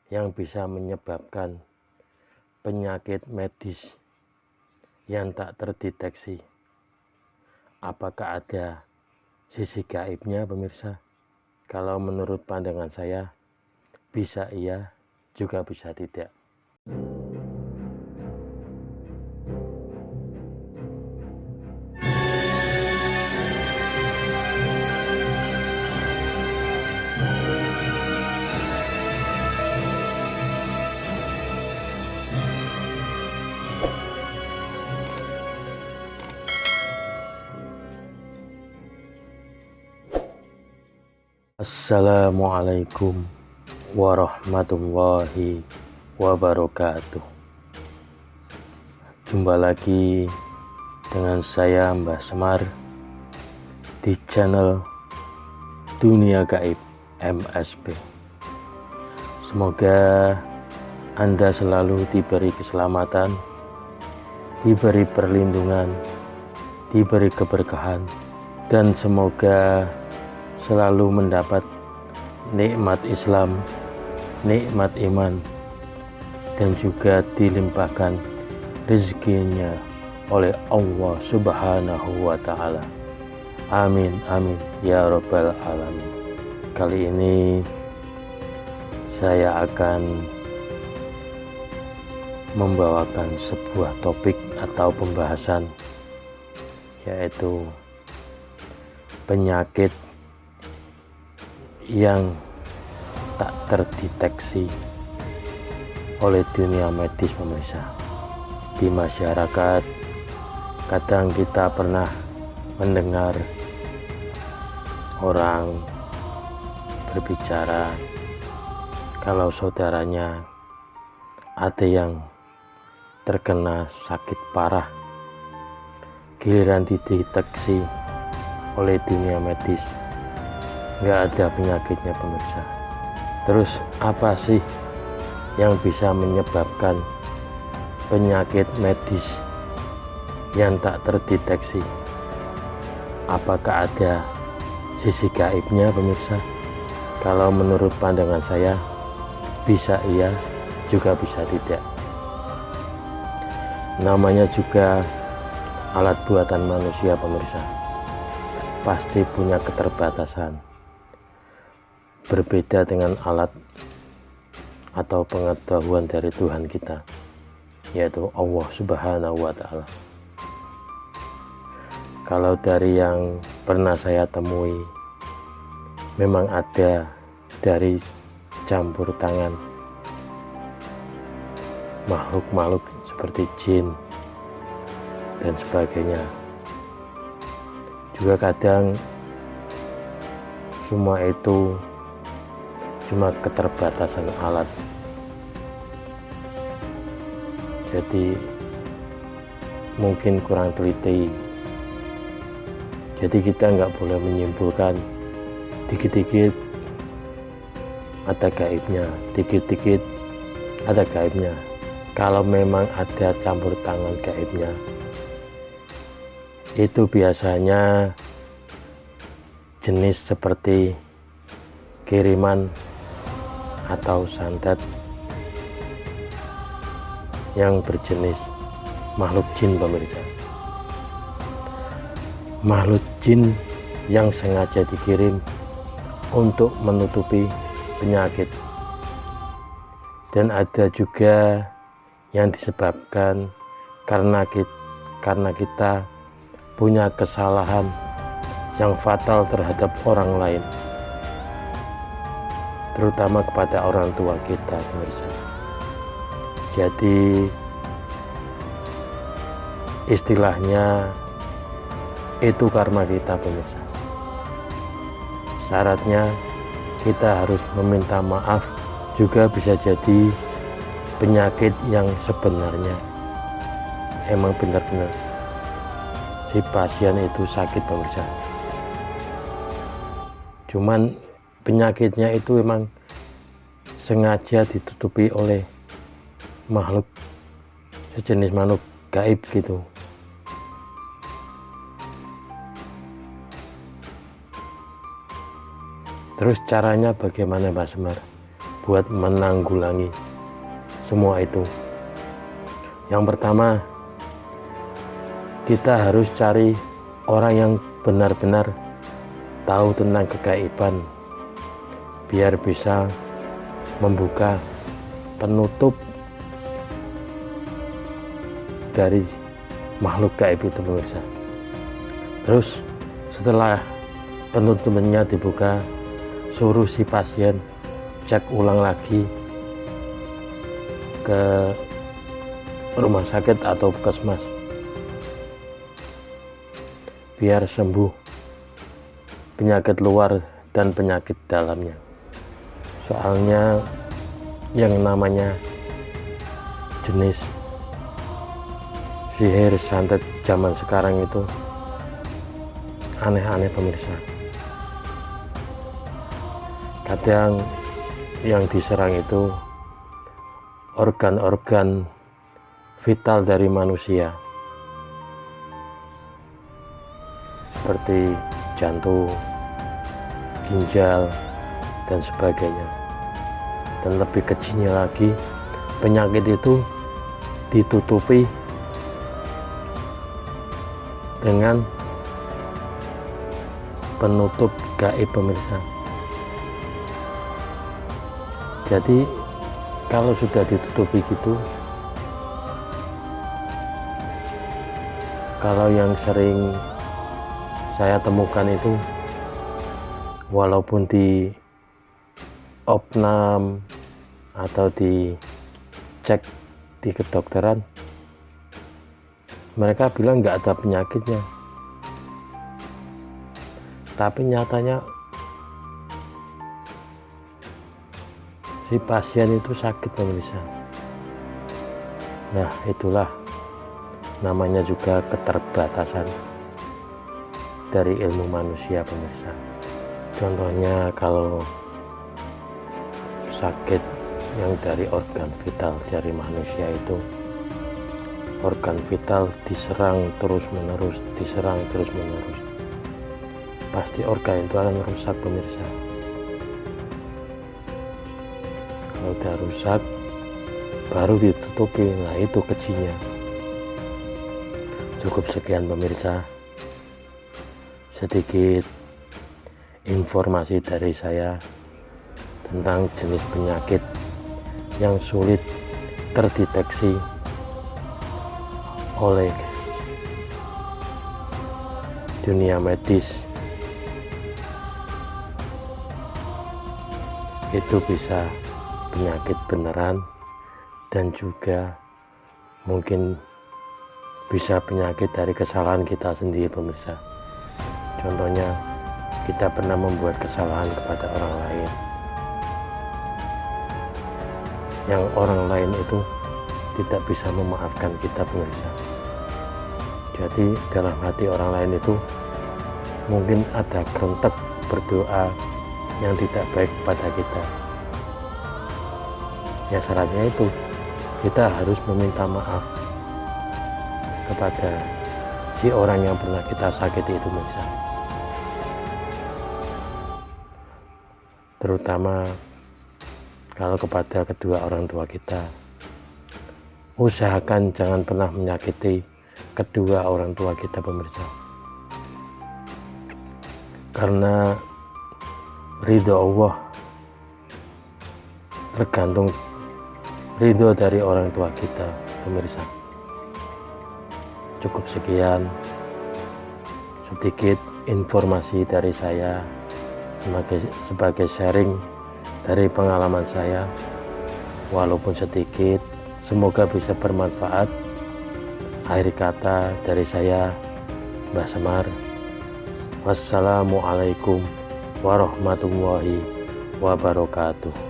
yang bisa menyebabkan penyakit medis yang tak terdeteksi. Apakah ada sisi gaibnya, pemirsa? Kalau menurut pandangan saya, bisa iya, juga bisa tidak. Assalamualaikum warahmatullahi wabarakatuh. Jumpa lagi dengan saya Mbah Semar di channel Dunia Gaib MSP. Semoga Anda selalu diberi keselamatan, diberi perlindungan, diberi keberkahan, dan semoga selalu mendapat nikmat Islam, nikmat iman, dan juga dilimpahkan rezekinya oleh Allah Subhanahu wa Ta'ala. Amin, amin, ya Rabbal Alamin. Kali ini saya akan membawakan sebuah topik atau pembahasan, yaitu penyakit yang tak terdeteksi oleh dunia medis, pemirsa. Di masyarakat kadang kita pernah mendengar orang berbicara kalau saudaranya ada yang terkena sakit parah, giliran dideteksi oleh dunia medis nggak ada penyakitnya, pemirsa. Terus apa sih yang bisa menyebabkan penyakit medis yang tak terdeteksi? Apakah ada sisi gaibnya, pemirsa? Kalau menurut pandangan saya, bisa iya, juga bisa tidak. Namanya juga alat buatan manusia, pemirsa, pasti punya keterbatasan. Berbeda dengan alat atau pengetahuan dari Tuhan kita, yaitu Allah Subhanahu wa Ta'ala. Kalau dari yang pernah saya temui, memang ada dari campur tangan makhluk-makhluk seperti jin dan sebagainya. Juga kadang semua itu cuma keterbatasan alat. Jadi mungkin kurang teliti. Jadi kita nggak boleh menyimpulkan dikit-dikit ada gaibnya, dikit-dikit ada gaibnya. Kalau memang ada campur tangan gaibnya, itu biasanya jenis seperti kiriman atau santet yang berjenis makhluk jin, pemirsa. Makhluk jin yang sengaja dikirim untuk menutupi penyakit. Dan ada juga yang disebabkan karena kita punya kesalahan yang fatal terhadap orang lain, terutama kepada orang tua kita, pemirsa. Jadi istilahnya itu karma kita, pemirsa. Syaratnya kita harus meminta maaf. Juga bisa jadi penyakit yang sebenarnya emang benar-benar si pasien itu sakit, pemirsa. Cuman penyakitnya itu emang sengaja ditutupi oleh makhluk sejenis makhluk gaib gitu. Terus caranya bagaimana, Mbak Semar? buat menanggulangi semua itu. Yang pertama, kita harus cari orang yang benar-benar tahu tentang kegaiban, biar bisa membuka penutup dari makhluk gaib itu, pemirsa. Terus setelah penutupnya dibuka, suruh si pasien cek ulang lagi ke rumah sakit atau puskesmas biar sembuh penyakit luar dan penyakit dalamnya. Soalnya yang namanya jenis sihir santet zaman sekarang itu aneh-aneh, pemirsa. Kadang yang diserang itu organ-organ vital dari manusia, seperti jantung, ginjal, dan sebagainya. Dan lebih kecilnya lagi, penyakit itu ditutupi dengan penutup gaib, pemirsa. Jadi kalau sudah ditutupi gitu, kalau yang sering saya temukan itu, walaupun di opnam atau dicek di kedokteran, mereka bilang nggak ada penyakitnya, tapi nyatanya si pasien itu sakit, pemirsa. Nah, itulah namanya juga keterbatasan dari ilmu manusia, pemirsa. Contohnya kalau sakit yang dari organ vital dari manusia itu, organ vital diserang terus menerus, pasti organ itu akan rusak, pemirsa. Kalau udah rusak baru ditutupi, nah itu kecilnya. Cukup sekian, pemirsa, sedikit informasi dari saya tentang jenis penyakit yang sulit terdeteksi oleh dunia medis. Itu bisa penyakit beneran dan juga mungkin bisa penyakit dari kesalahan kita sendiri, pemirsa. Contohnya, kita pernah membuat kesalahan kepada orang lain, yang orang lain itu tidak bisa memaafkan kita, pemirsa. Jadi dalam hati orang lain itu mungkin ada kerentek berdoa yang tidak baik pada kita. Ya, syaratnya itu kita harus meminta maaf kepada si orang yang pernah kita sakiti itu, pemirsa. Terutama kalau kepada kedua orang tua kita, usahakan jangan pernah menyakiti kedua orang tua kita, pemirsa. Karena ridho Allah tergantung ridho dari orang tua kita, pemirsa. Cukup sekian sedikit informasi dari saya sebagai sharing dari pengalaman saya, walaupun sedikit, semoga bisa bermanfaat. Akhir kata dari saya, Mbah Semar. Wassalamualaikum warahmatullahi wabarakatuh.